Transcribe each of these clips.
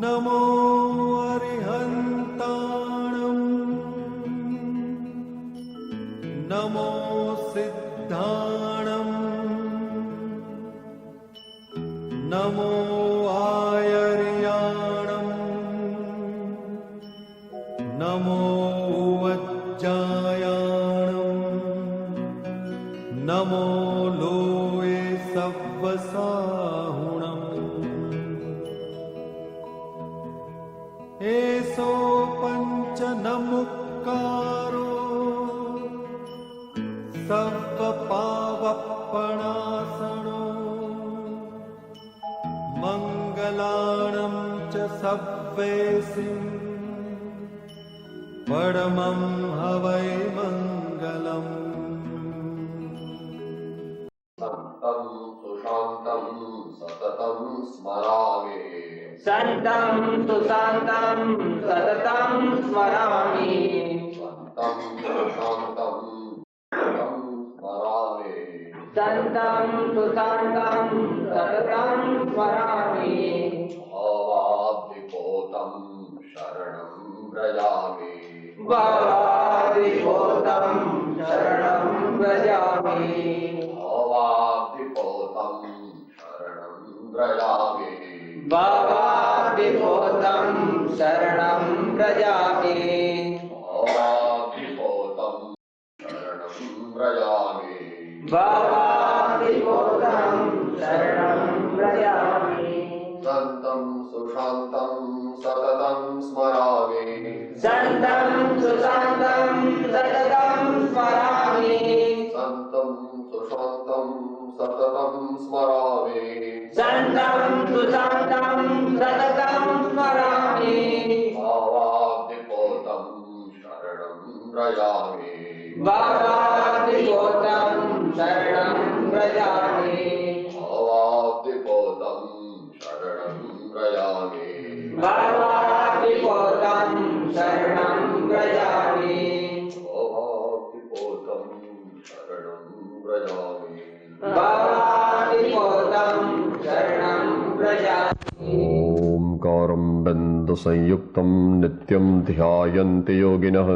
नमो अरिहन्ताणं नमो सिद्धाणं नमो आयर्याणं नमो वज्जायाणं नमो लोये सव्वसाहुणम् एसो पंच नमुक्कारो सव्वपावप्पणासनो मंगलाणं च सव्वेसिं परमं हवै मंगलम्। संतं सुशान्तं सततं स्मरामि। संतं सुशान्तं सततं स्मरामि। संतं सुशान्तं सततं स्मरामि। संतं सुशान्तं सततं स्मरामि। भावाब्धिपोतं शरणं व्रजामि। भावाब्धिपोतं शरणं व्रजामि। भावाब्धिपोतं शरणं व्रजामि। भावाब्धिपोतं शरणं व्रजामि। भावाब्धिपोतं शरणं व्रजामि। भावाब्धिपोतं शरणं व्रजामि। संतं सुशान्तं सततं स्मरामि। संतं सुशान्तं सततं स्मरामि। संतं सुशान्तं सततं स्मरामि। संतं सुशान्तं सततं स्मरामि। भावाब्धिपोतं शरणं व्रजामि। भावाब्धिपोतं शरणं व्रजामि। भावाब्धिपोतं शरणं व्रजामि। भावाब्धिपोतं शरणं व्रजामि। भावाब्धिपोतं शरणं व्रजामि। भावाब्धिपोतं शरणं व्रजामि। ओंकारं बिन्दुसंयुक्तं नित्यं ध्यायन्ति योगिनः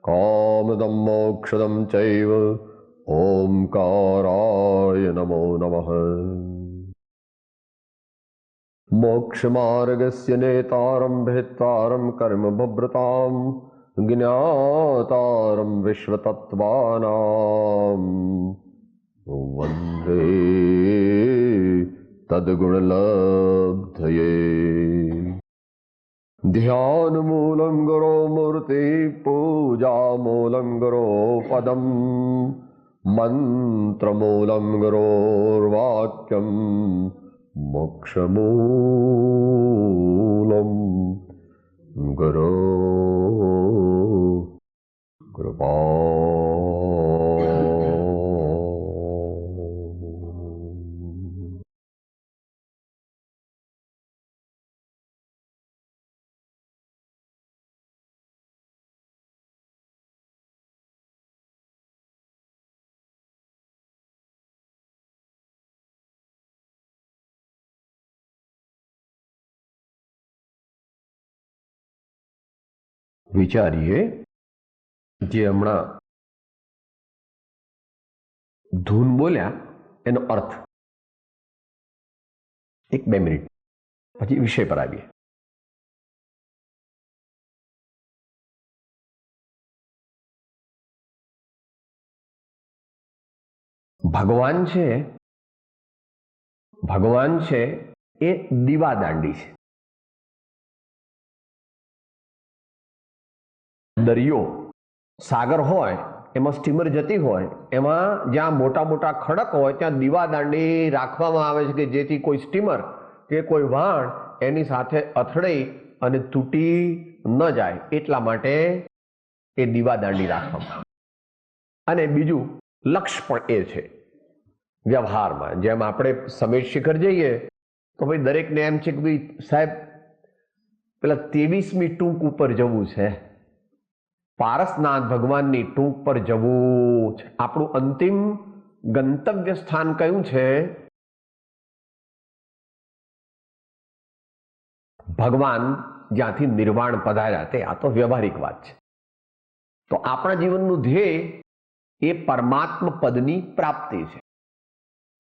कामदं मोक्षदं चैव ओंकाराय नमो नमः। मोक्षमार्गस्य नेतारं भेत्तारं कर्मभ्रतां ज्ञातारं विश्वतत्त्वानां वन्दे तद्गुणलब्धये। ध्यानमूलं गुरो मूर्ति पूजामूलं गुरो पदं मन्त्रमूलं गुरोर्वाक्यं मोक्षमूलं गुरो कृपा। વિચારીએ જે હમણાં ધૂન બોલ્યા એનો અર્થ. 1-2 મિનિટ પછી વિષય પર આવીએ. ભગવાન છે એ દીવાદાંડી છે. દરિયો સાગર હોય એમાં સ્ટીમર જતી હોય એમાં જ્યાં મોટા મોટા ખડક હોય ત્યાં દીવાદાંડી રાખવામાં આવે છે કે જેથી કોઈ સ્ટીમર કે કોઈ વહાણ એની સાથે અથડાઈ અને તૂટી ન જાય એટલા માટે એ દીવાદાંડી રાખવામાં આવે. અને બીજું લક્ષ્ય પણ એ છે વ્યવહારમાં. જેમ આપણે સમેત શિખર જઈએ તો ભાઈ દરેકને એમ છે કે ભાઈ સાહેબ પેલા 23મી ટૂંક ઉપર જવું છે, પારસનાથ ભગવાનની ટૂંક પર જવું છે. આપણું અંતિમ ગંતવ્ય સ્થાન કયું છે? ભગવાન જ્યાંથી નિર્વાણ પધાર્યા તે આ તો વ્યવહારિક વાત છે. તો આપણા જીવનનું ધ્યેય એ પરમાત્મ પદની પ્રાપ્તિ છે.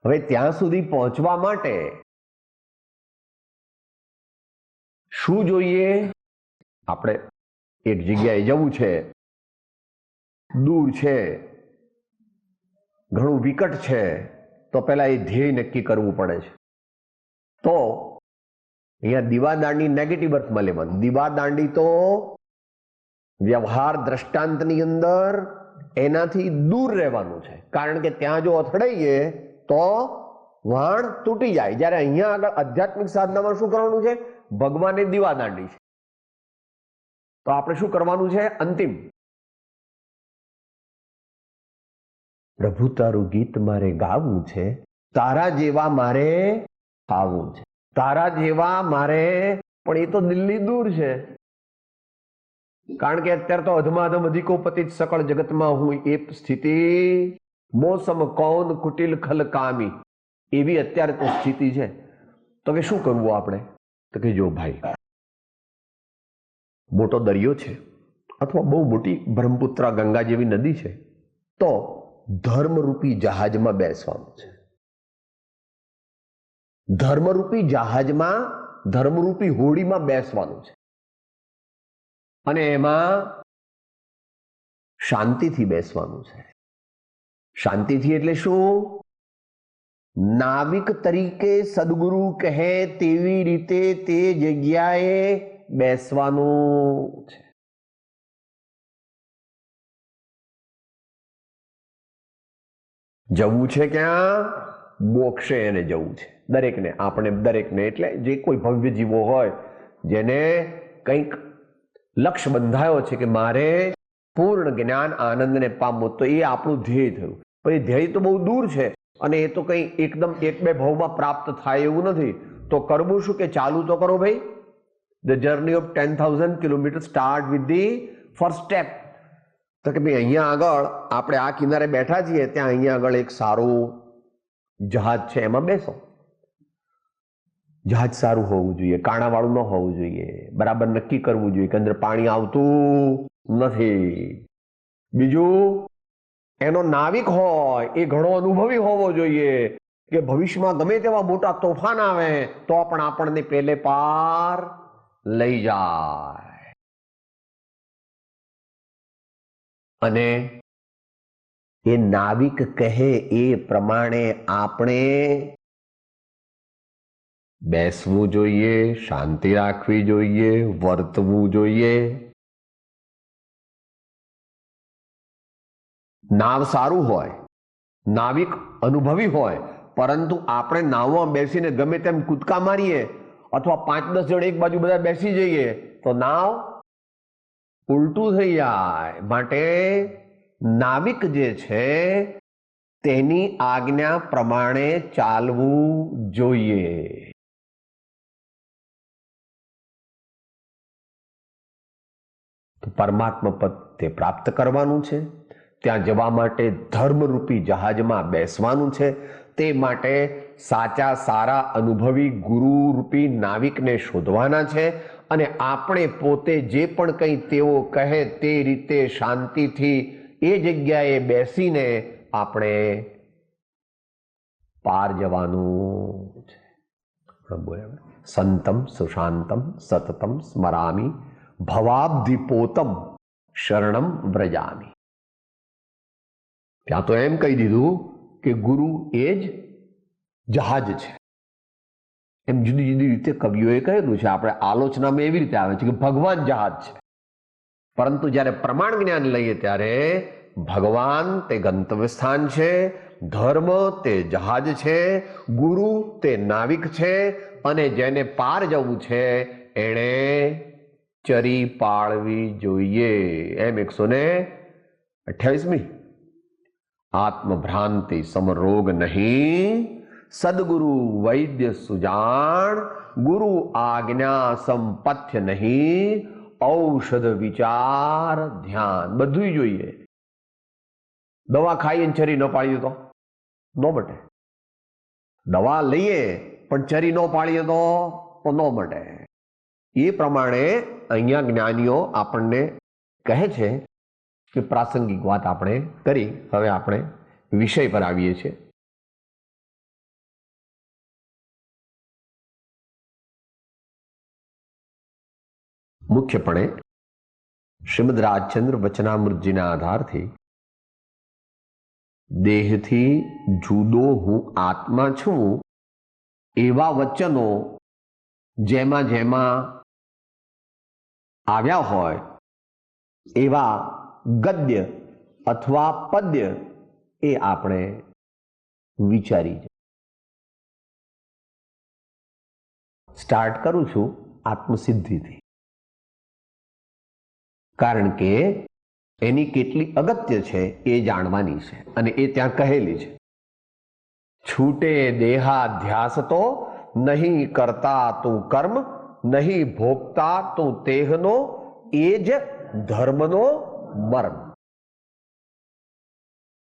હવે ત્યાં સુધી પહોંચવા માટે શું જોઈએ? આપણે એક જગ્યાએ જવું છે, દૂર છે, ઘણું વિકટ છે, તો પહેલા એ ધ્યેય નક્કી કરવું પડે છે. તો અહીંયા દીવાદાંડી નેગેટિવ અર્થમાં લેવાનું. દીવાદાંડી તો વ્યવહાર દ્રષ્ટાંતની અંદર એનાથી દૂર રહેવાનું છે, કારણ કે ત્યાં જો અથડાઈએ તો વાણ તૂટી જાય. જ્યારે અહીંયા આગળ આધ્યાત્મિક સાધનામાં શું કરવાનું છે? ભગવાને દીવાદાંડી છે, તો આપણે શું કરવાનું છે? અંતિમ, પ્રભુ તારું ગીત મારે ગાવું છે, તારા જેવા મારે આવવું છે, તારા જેવા મારે. પણ એ તો દિલ્હી દૂર છે, કારણ કે અત્યારે તો અધમાધમ અધિકોપતિત સકળ જગતમાં હું એ સ્થિતિ મોસમ કૌન કુટિલ ખલ કામી, એવી અત્યારે તો સ્થિતિ છે. તો કે શું કરવું આપણે? તો કે જો ભાઈ, મોટો દરિયો છે અથવા બહુ મોટી બ્રહ્મપુત્રા ગંગા જેવી નદી છે, તો ધર્મરૂપી જહાજમાં બેસવાનું છે. ધર્મરૂપી જહાજમાં, ધર્મરૂપી હોડીમાં બેસવાનું છે, અને એમાં શાંતિથી બેસવાનું છે. શાંતિથી એટલે શું? નાવિક તરીકે સદગુરુ કહે તેવી રીતે તે જગ્યાએ બેસવાનું છે. જવું છે ક્યાં? મોક્ષે એને જવું છે દરેકને. આપણે દરેકને એટલે જે કોઈ ભવ્ય જીવો હોય, જેને કંઈક લક્ષ્ય બંધાયો છે કે મારે પૂર્ણ જ્ઞાન આનંદને પામવું, તો એ આપણું ધ્યેય થયું. પણ એ ધ્યેય તો બહુ દૂર છે, અને એ તો કંઈ એકદમ એક બે ભાવમાં પ્રાપ્ત થાય એવું નથી. તો કરવું શું? કે ચાલુ તો કરો ભાઈ. The journey of 10,000 kilometre start with the first step. તો કે ભાઈ અહીંયા આગળ આપણે આ કિનારે બેઠા છીએ, ત્યાં અહીંયા આગળ એક સારું જહાજ છે, એમાં બેસો. જહાજ સારું હોવું જોઈએ, કાણાવાળું ન હોવું જોઈએ, બરાબર નક્કી કરવું જોઈએ કે અંદર પાણી આવતું નથી. બીજું, એનો નાવિક હોય એ ઘણો અનુભવી હોવો જોઈએ કે ભવિષ્યમાં ગમે તેવા મોટા તોફાન આવે તો પણ આપણને પેલે પાર લઈ જાય. અને એ નાવિક કહે એ પ્રમાણે આપણે બેસવું જોઈએ, શાંતિ રાખવી જોઈએ, વર્તવું જોઈએ. નાવ સારું હોય, નાવિક અનુભવી હોય, પરંતુ આપણે નાવમાં બેસીને ગમે તેમ કૂદકા મારીએ અથવા 5-10 જણ એક બાજુ બધા બેસી જઈએ તો નાવ ઉલટું થઈ જાય. માટે નાવિક જે છે તેની આજ્ઞા પ્રમાણે ચાલવું જોઈએ. તો પરમાત્મા પદ તે પ્રાપ્ત કરવાનું છે. ત્યાં જવા માટે ધર્મરૂપી જહાજમાં બેસવાનું છે. તે માટે સાચા સારા અનુભવી ગુરુરૂપી નાવિકને શોધવાના છે. અને આપણે પોતે જે પણ કંઈ તેઓ કહે તે રીતે શાંતિથી એ જગ્યાએ બેસીને આપણે પાર જવાનું છે. સંતમ સુશાંતમ સતતમ સ્મરામી ભવાબ્ધિપોતમ શરણમ વ્રજામી. ત્યાં તો એમ કહી દીધું કે ગુરુ એ જ જહાજ છે. એમ જુદી જુદી રીતે કવિઓએ કહેલું છે. આપણે આલોચનામાં એવી રીતે આવે છે કે ભગવાન જહાજ છે, પરંતુ જ્યારે પ્રમાણ જ્ઞાન લઈએ ત્યારે ભગવાન તે ગંતવ્ય સ્થાન છે, ધર્મ તે જહાજ છે, ગુરુ તે નાવિક છે, અને જેને પાર જવું છે એણે ચરી પાળવી જોઈએ. એમ 128મી આત્મભ્રાંતિ સમરોગ નહીં, સદગુરુ વૈદ્ય સુજાણ, ગુરુ આજ્ઞા સંપથ્ય નહીં, ઔષધ વિચાર ધ્યાન. બધું જોઈએ. દવા ખાઈએ ચરી ન પાડીએ તો ન મટે. દવા લઈએ પણ ચરી ન પાડીએ તો ન મટે. એ પ્રમાણે અહીંયા જ્ઞાનીઓ આપણને કહે છે કે પ્રાસંગિક વાત આપણે કરી. હવે આપણે વિષય પર આવીએ છીએ. મુખ્યપણે શ્રીમદ રાજચંદ્ર વચનામૃતજીના આધારથી દેહથી જુદો હું આત્મા છું એવા વચનો જેમાં જેમાં આવ્યા હોય એવા ગદ્ય અથવા પદ્ય એ આપણે વિચારી સ્ટાર્ટ કરું છું આત્મસિદ્ધિથી, કારણ કે એની કેટલી અગત્ય છે એ જાણવાની છે અને એ ત્યાં કહેલી છે. છૂટે દેહાધ્યાસ તો નહીં કરતા તું કર્મ, નહીં ભોગતા તું તેહનો, એ જ ધર્મનો મર્મ.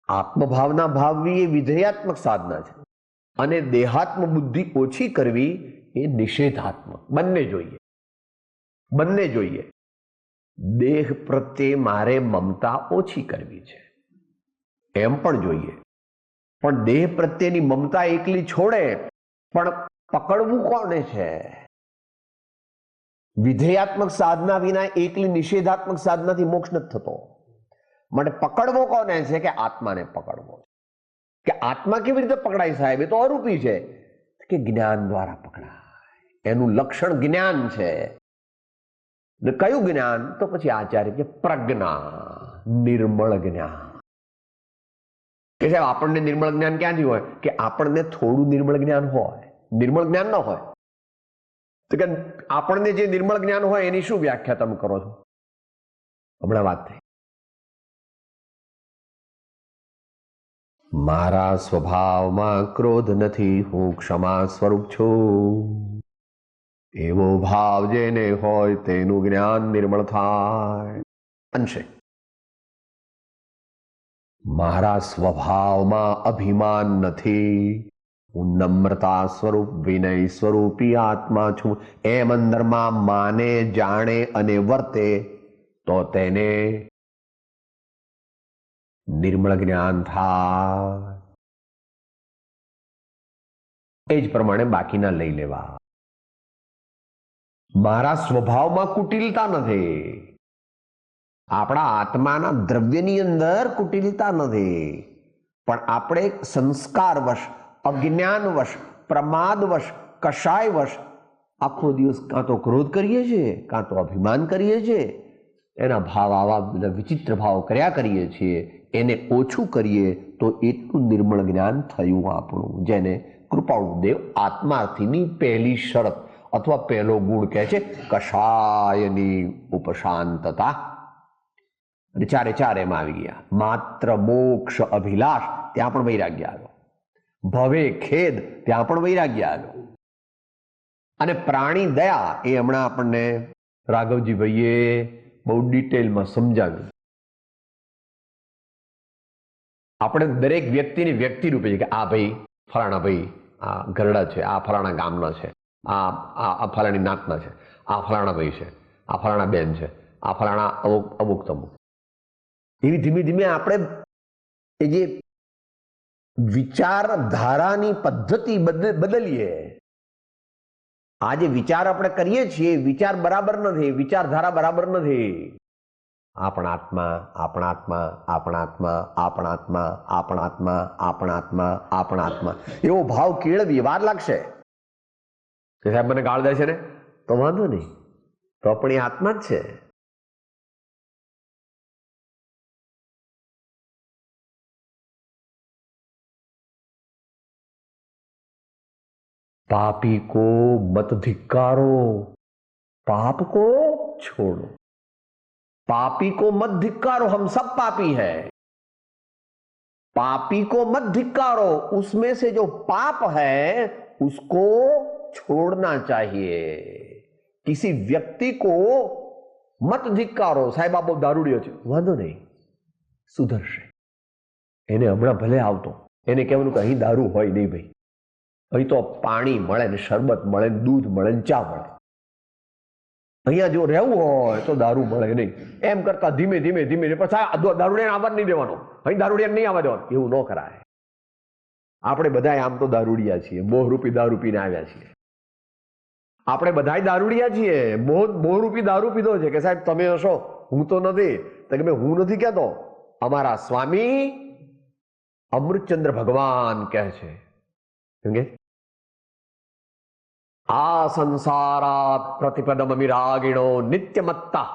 આત્મભાવના ભાવવી એ વિધેયાત્મક સાધના છે અને દેહાત્મ બુદ્ધિ ઓછી કરવી એ નિષેધાત્મક. બંને જોઈએ. દેહ પ્રત્યે મારે મમતા ઓછી કરવી છે એમ પણ જોઈએ, પણ દેહ પ્રત્યેની મમતા એકલી છોડે પણ પકડવું કોને છે? વિધેયાત્મક સાધના વિના એકલી નિષેધાત્મક સાધનાથી મોક્ષ નથી થતો. માટે પકડવો કોને છે? કે આત્માને પકડવો. કે આત્મા કેવી રીતે પકડાય સાહેબ? એ તો અરૂપી છે. કે જ્ઞાન દ્વારા પકડાય. એનું લક્ષણ જ્ઞાન છે. કયું જ્ઞાન? તો પછી આચાર્ય કે પ્રજ્ઞા, નિર્મળ જ્ઞાન. કે સાહેબ આપણને નિર્મળ જ્ઞાન ક્યાંથી હોય? કે આપણને થોડું નિર્મળ જ્ઞાન હોય, નિર્મળ જ્ઞાન ન હોય. તો કે આપણને જે નિર્મળ જ્ઞાન હોય એની શું વ્યાખ્યા તમે કરો છો? હમણાં વાત થઈ. મારા સ્વભાવમાં ક્રોધ નથી, હું ક્ષમા સ્વરૂપ છું. એવો ભાવ જેને હોય તેનું જ્ઞાન નિર્મળ થાય. અંશે મારા સ્વભાવમાં અભિમાન નથી, હું નમ્રતા સ્વરૂપ વિનય સ્વરૂપી આત્મા છું. એમ અંદરમાં માને, જાણે અને વર્તે તો તેને નિર્મળ જ્ઞાન થાય. એ જ પ્રમાણે બાકીના લઈ લેવા. મારા સ્વભાવમાં કુટિલતા નથી, આપણા આત્માના દ્રવ્યની અંદર કુટિલતા નથી, પણ આપણે સંસ્કારવશ, અજ્ઞાનવશ, પ્રમાદવશ, કષાયવશ આખો દિવસ કાં તો ક્રોધ કરીએ છીએ, કાં તો અભિમાન કરીએ છીએ. એના ભાવ આવા બધા વિચિત્ર ભાવ કર્યા કરીએ છીએ. એને ઓછું કરીએ તો એટલું નિર્મળ જ્ઞાન થયું આપણું, જેને કૃપાળુદેવ આત્માર્થીની પહેલી શરત અથવા પહેલો ગુણ કહે છે, કષાયની ઉપશાંતતા. અને ચારે એમાં આવી ગયા. માત્ર મોક્ષ અભિલાષ, ત્યાં પણ વૈરાગ્ય આવ્યો. ભવે ખેદ, ત્યાં પણ વૈરાગ્ય આવ્યો. અને પ્રાણી દયા, એ હમણાં આપણને રાઘવજી ભાઈએ બહુ ડિટેલમાં સમજાવ્યું. આપણે દરેક વ્યક્તિની વ્યક્તિ રૂપે છે કે આ ભાઈ ફલાણા ભાઈ આ ગરડા છે, આ ફલાણા ગામના છે, આ ફલાણી નાતના છે, આ ફલાણા ભાઈ છે, આ ફલાણા બેન છે, આ ફલાણા અમુક તમુક. એવી ધીમે ધીમે આપણે એ જે વિચારધારાની પદ્ધતિ બદલીએ. આ જે વિચાર આપણે કરીએ છીએ વિચાર બરાબર નથી, વિચારધારા બરાબર નથી. આપણાત્મા, આપણાત્મા, આપણાત્મા, આપણાત્મા, આપણાત્મા, આપણાત્મા, આપણાત્મા, એવો ભાવ કેળવી વાર લાગશે. સાહેબ મને ગાળ દે છે ને, તો વાંધો નહીં, તો પણ એ આત્મા જ છે. पापी को मत धिक्कारो, पाप को छोड़ो. पापी को मत धिक्कारो, हम सब पापी हैं. पापी को मत धिक्कारो, उसमें से जो पाप है उसको छोड़ना चाहिए. किसी व्यक्ति को मत धिक्कारो. साहेब आप दारूडियो છે, વાંધો નહીં, સુધરશે. એને હમણાં ભલે આવતો, એને કહેવાનું કે અહીં દારૂ હોય નહીં ભાઈ, અહીં તો પાણી મળે ને, શરબત મળે ને, દૂધ મળે ને, ચા મળે. અહીંયા જો રહેવું હોય તો દારૂ મળે નહીં. એમ કરતા ધીમે ધીમે ધીમે પછી દારૂડિયાને આવવા નહીં દેવાનો, અહીં દારૂડિયાને નહીં આવવા દેવાનું, એવું ન કરાય. આપણે બધા આમ તો દારૂડિયા છીએ, મોહરૂપી દારૂ પીને આવ્યા છીએ. આપણે બધા દારૂડિયા છીએ, મોહરૂપી દારૂ પીધો છે. કે સાહેબ તમે હશો, હું તો નથી. તો કે હું નથી કહેતો, અમારા સ્વામી અમૃતચંદ્ર ભગવાન કહે છે કે આ સંસારાત પ્રતિપદમ વિરાગિણો નિત્યમત્તા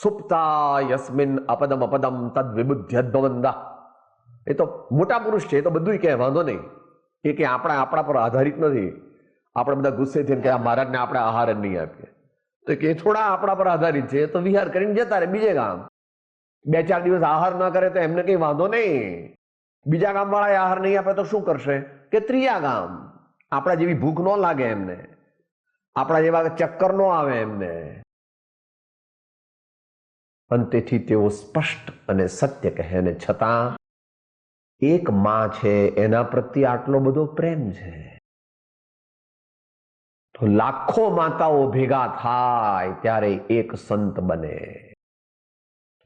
સુપ્તા યસ્મિન અપદમ અપદમ તદ વિબુદ્ધ્યદ્ભવંદા. એ તો મોટા પુરુષ છે, એ તો બધું કહે, વાંધો નહીં. એ કે આપણા પર આધારિત નથી. આપણે બધા ગુસ્સે થઈને કે આ મહારાજને આપણે આહાર જ નહીં આપીએ, તો કે થોડા આપણા પર આધારિત છે, તો વિહાર કરીને જતા રહે બીજે ગામ. 2-4 દિવસ આહાર ન કરે તો એમને કઈ વાંધો નહીં. બીજા ગામ વાળા આહાર નહીં આપે તો શું કરશે કે ત્રીજા ગામ. આપણા જેવી ભૂખ ન લાગે એમને, આપણા જેવા ચક્કર ન આવે એમને. અને તેથી તેઓ સ્પષ્ટ અને સત્ય કહે ને છતાં એક માં છે એના પ્રત્યે આટલો બધો પ્રેમ છે. તો લાખો માતાઓ ભેગા થાય ત્યારે એક સંત બને.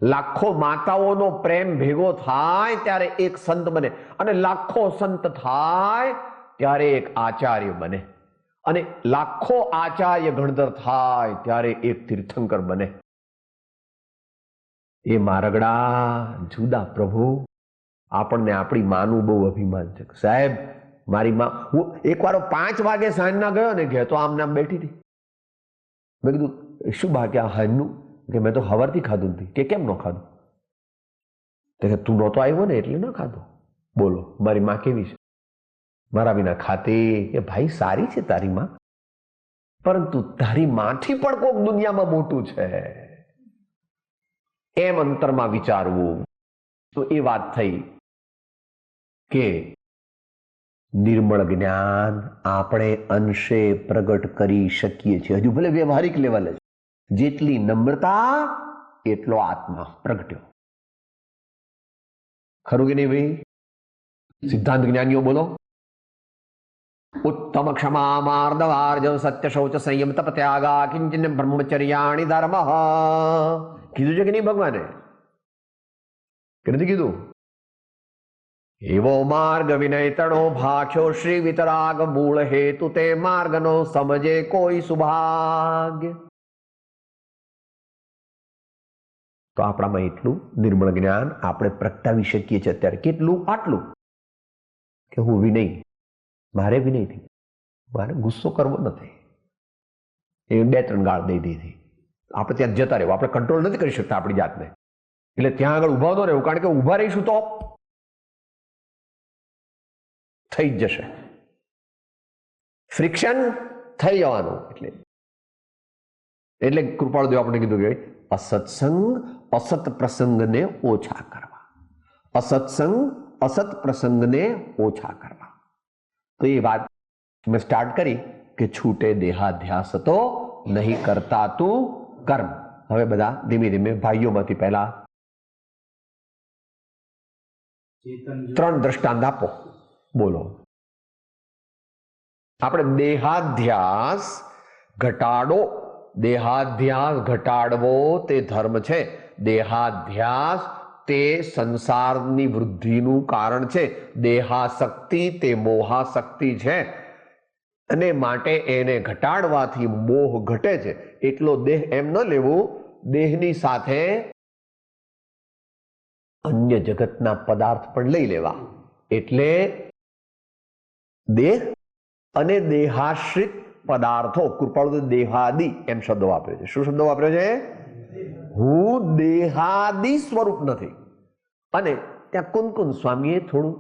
લાખો માતાઓનો પ્રેમ ભેગો થાય ત્યારે એક સંત બને, અને લાખો સંત થાય ત્યારે એક આચાર્ય બને, અને લાખો આચાર્ય ગણધર થાય ત્યારે એક તીર્થંકર બને. એ મારગડા જુદા પ્રભુ. આપણને આપણી માનું બહુ અભિમાન છે. સાહેબ મારી માં, હું એકવાર 5 વાગે સાંજના ગયો ને ઘેર, તો આમ નામ બેઠી હતી. મેં કીધું શું બાકી આ હાજનું? કે મેં તો હવારથી ખાધું નથી. કે કેમ ન ખાધું? તો કે તું નહોતો આવ્યો ને એટલે ન ખાધું. બોલો મારી માં કેવી છે? મારા વિના ખાતી. કે ભાઈ સારી છે તારી માં, પરંતુ તારી માંથી પણ કોઈક દુનિયામાં મોટું છે એમ અંતરમાં વિચારવું. તો એ વાત થઈ કે નિર્મળ જ્ઞાન આપણે અંશે પ્રગટ કરી શકીએ છીએ, હજુ ભલે વ્યવહારિક લેવલે. જેટલી નમ્રતા એટલો આત્મા પ્રગટ્યો. ખરું કે નહીં ભાઈ? સિદ્ધાંત જ્ઞાનીઓ બોલો. ઉત્તમ ક્ષમા માર્દવાર્જવ સત્ય શૌચ સંયમ તપ ત્યાગા કિંચન બ્રહ્મચર્યાણિ ધર્મ. કીધું છે કે નહીં ભગવાને? કે નથી કીધું? એવો માર્ગ વિનય તણો ભાખ્યો શ્રી વિતરાગ મૂળ હેતુ તે માર્ગનો સમજે કોઈ સુભાગ્ય. તો આપણામાં એટલું નિર્મળ જ્ઞાન આપણે પ્રગટાવી શકીએ છીએ અત્યારે. કેટલું? આટલું કે હું વિનય, મારે વિનયથી, મારે ગુસ્સો કરવો નથી. એ 2-3 ગાળ દઈ દીધી, આપણે ત્યાં જતા રહેવું. આપણે કંટ્રોલ નથી કરી શકતા આપણી જાતને, એટલે ત્યાં આગળ ઉભા ન રહેવું. કારણ કે ઉભા રહીશું તો થઈ જ જશે, ફ્રિક્શન થઈ જવાનું. એટલે કૃપાળુદેવ આપણે કીધું કે અસત્સંગ અસત પ્રસંગને ઓછા કરવા. અસત્સંગ અસત પ્રસંગને ઓછા કરવા. તો એ વાત મેં સ્ટાર્ટ કરી કે છૂટે દેહાધ્યાસ તો નહીં કરતા તું કર્મ. હવે બધા ધીમે ધીમે ભાઈઓમાંથી પહેલા 3 દ્રષ્ટાંત આપો. બોલો. આપણે દેહાધ્યાસ ઘટાડો. દેહાધ્યાસ ઘટાડવો તે ધર્મ છે. દેહાધ્યાસ તે સંસારની વૃદ્ધિનું કારણ છે. દેહાશક્તિ તે મોહાશક્તિ છે, અને માટે એને ઘટાડવાથી મોહ ઘટે છે. એટલો દેહ એમ ન લેવું, દેહની સાથે અન્ય જગતના પદાર્થ પણ લઈ લેવા. એટલે દેહ અને દેહાશ્રિત પદાર્થો. કૃપાળુ દેહાદિ એમ શબ્દો વાપર્યો છે. શું શબ્દો વાપર્યો છે? હું દેહાદિ સ્વરૂપ નથી. અને ત્યાં કુનકુન સ્વામીએ થોડું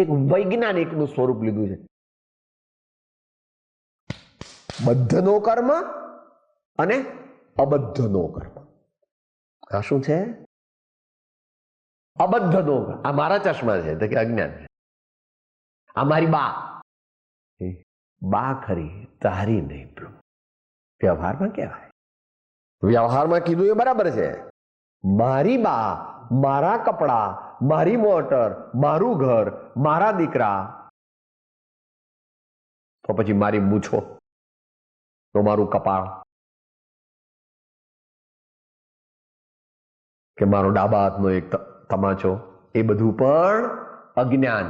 એક વૈજ્ઞાનિકનું સ્વરૂપ લીધું છે. બદ્ધનો કર્મ અને અબદ્ધનો કર્મ. આ શું છે? અબદ્ધનો. આ મારા ચશ્મા છે તો કે અજ્ઞાન છે. આ મારી બા. બા ખરી, તારી નહીં પ્રભુ. વ્યવહારમાં કહેવાય, વ્યવહારમાં કીધું એ બરાબર છે. મારી બા, મારા કપડા, મારી મોટર, મારું ઘર, મારા દીકરા. તો પછી મારી મૂછો, તો મારું કપાળ, કે મારો ડાબા હાથનો એક તમાચો, એ બધું પણ અજ્ઞાન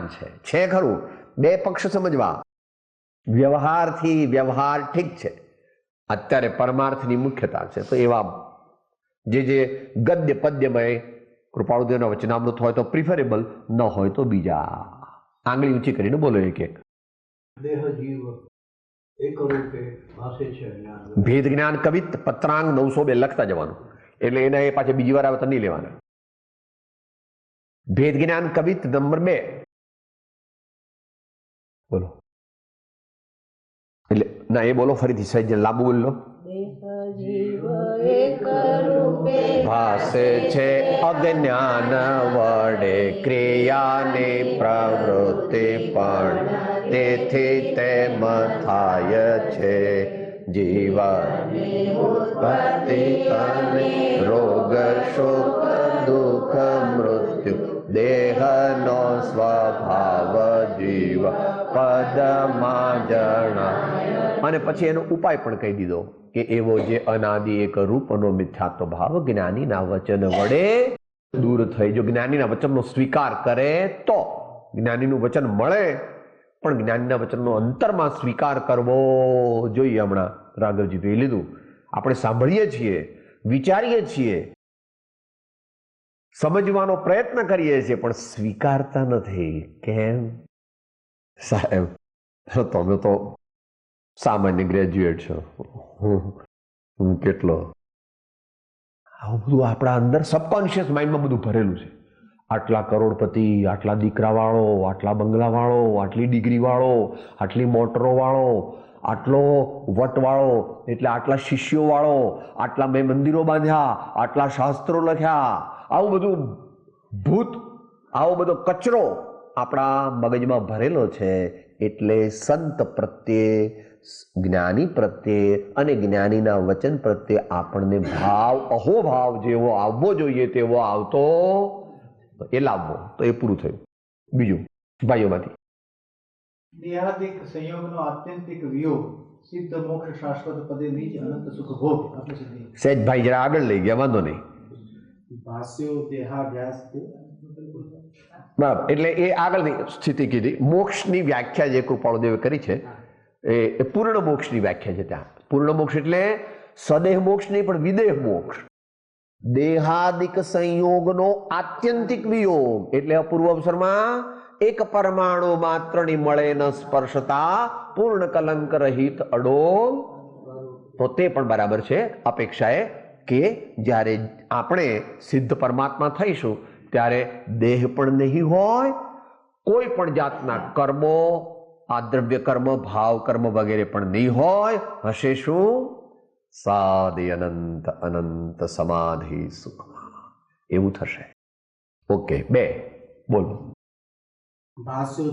છે ખરું. બે પક્ષ સમજવા. વ્યવહારથી વ્યવહાર ઠીક છે, અત્યારે પરમાર્થની મુખ્યતા છે. તો એવા જે ગદ્ય પદ્યમય કૃપાળુદેવના વચનામૃત હોય તો પ્રિફરેબલ, ન હોય તો બીજા. આંગળી ઊંચી કરીને બોલો એક એક. દેહ જીવ એક રૂપે ભાસે છે જ્ઞાન. ભેદ જ્ઞાન કવિત પત્રાંગ 902 લખતા જવાનું, એટલે એને એ પાછા બીજી વાર આવે તો નહીં લેવાના. ભેદ જ્ઞાન કવિત નંબર 2 બોલો. એટલે ના એ બોલો ફરીથી સહેજ લાંબુ બોલો. ભાસે છે અજ્ઞાન વડે ક્રિયાને પ્રવૃત્તિ પણ, તેથી તેમ થાય છે જીવન ઉત્પત્તિ અને રોગ શોક દુઃખ મૃત્યુ, દેહનો સ્વભાવ જીવ પદમાં જણાય. અને પછી એનો ઉપાય પણ કહી દીધો કે એવો જે અનાદિ એક રૂપનો મિથ્યાત્વ ભાવ જ્ઞાનીના વચન વડે દૂર થઈ. જો જ્ઞાનીના વચનનો સ્વીકાર કરે તો જ્ઞાનીનું વચન મળે, પણ જ્ઞાનીના વચનનો અંતરમાં સ્વીકાર કરવો જોઈએ. હમણાં રાઘવજી કહી લીધું, આપણે સાંભળીએ છીએ, વિચારીએ છીએ, સમજવાનો પ્રયત્ન કરીએ છીએ, પણ સ્વીકારતા નથી. કેમ? સાહેબ તમે તો સામાન્ય ગ્રેજ્યુએટ છો, હું કેટલો. આવું બધું આપણા અંદર સબકોન્શિયસ માઇન્ડમાં બધું ભરેલું છે. આટલા કરોડપતિ, આટલા દીકરાવાળો, આટલા બંગલાવાળો, આટલી ડિગ્રીવાળો, આટલી મોટરોવાળો, આટલો વટવાળો, એટલે આટલા શિષ્યોવાળો, આટલા મેં મંદિરો બાંધ્યા, આટલા શાસ્ત્રો લખ્યા, આવું બધું ભૂત, આવો બધો કચરો આપણા મગજમાં ભરેલો છે. એટલે સંત પ્રત્યે, જ્ઞાની પ્રત્યે અને જ્ઞાનીના વચન પ્રત્યે આપણને ભાવ, અહોભાવ જેવો આવવો જોઈએ તેવો આવતો, એ લાવવો. તો એ પૂરું થયું. બીજું ભાઈઓમાંથી દેહાદિક સંયોગનો આત્યંતિક વિયોગ સિદ્ધ મોક્ષ શાશ્વત પદે નીચ અનંત સુખ ભોગ. આપણે સિદ્ધિ સહેજ ભાઈ જરા આગળ લઈ ગયા, વાંધો નહીં. ભાષ્યો દેહાભ્યાસ બરાબર. એટલે એ આગળની સ્થિતિ કીધી. મોક્ષની વ્યાખ્યા જે કૃપાળુદેવે કરી છે એ પૂર્ણ મોક્ષની વ્યાખ્યા છે. ત્યાં પૂર્ણ મોક્ષ એટલે સદેહ મોક્ષ નહીં, પણ વિદેહ મોક્ષ. દેહાદિક સંયોગનો આત્યંતિક વિયોગ એટલે અપૂર્વ અવસરમાં એક પરમાણુ માત્રની મળે ન સ્પર્શતા પૂર્ણ કલંક રહિત અડોલ. તો તે પણ બરાબર છે. અપેક્ષાએ કે જ્યારે આપણે સિદ્ધ પરમાત્મા થઈશું ત્યારે દેહ પણ નહીં હોય, કોઈ પણ જાતના કર્મો, આ દ્રવ્ય કર્મ, ભાવ કર્મ વગેરે પણ નહીં હોય. હશે શું? સાદે અનંત અનંત સમાધિ સુખમાં. એવું થશે. ઓકે. 2 બોલો. ભાષ્યો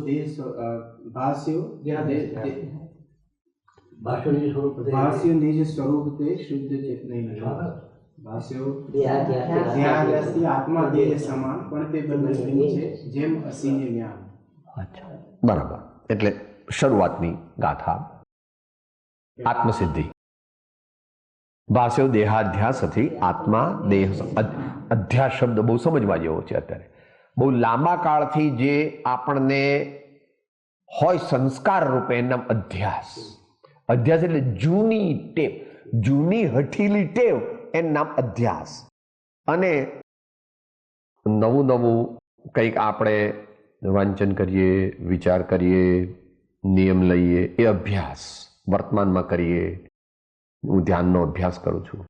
નિજ સ્વરૂપ તે શુદ્ધ ચેતન. ભાષ્યો દેહાદ્યાસથી આત્મા દેહ સમાન, પણ તે બંને છે જેમ અસીન્ય જ્ઞાન. અચ્છા, બરાબર. એટલે શરૂઆતની ગાથા આત્મસિદ્ધિ. ભાષ્યો દેહાધ્યાસથી આત્મા દેહ. અધ્યાસ શબ્દ બહુ સમજવા જેવો છે. અત્યારે બહુ લાંબા કાળથી જે આપણને હોય સંસ્કાર રૂપે એનું નામ અધ્યાસ. અધ્યાસ એટલે જૂની ટેવ, જૂની હઠીલી ટેવ, એનું નામ અધ્યાસ. અને નવું નવું કંઈક આપણે વાંચન કરીએ, વિચાર કરીએ, નિયમ લઈએ, એ અભ્યાસ. વર્તમાનમાં કરીએ. હું ધ્યાનનો અભ્યાસ કરું છું,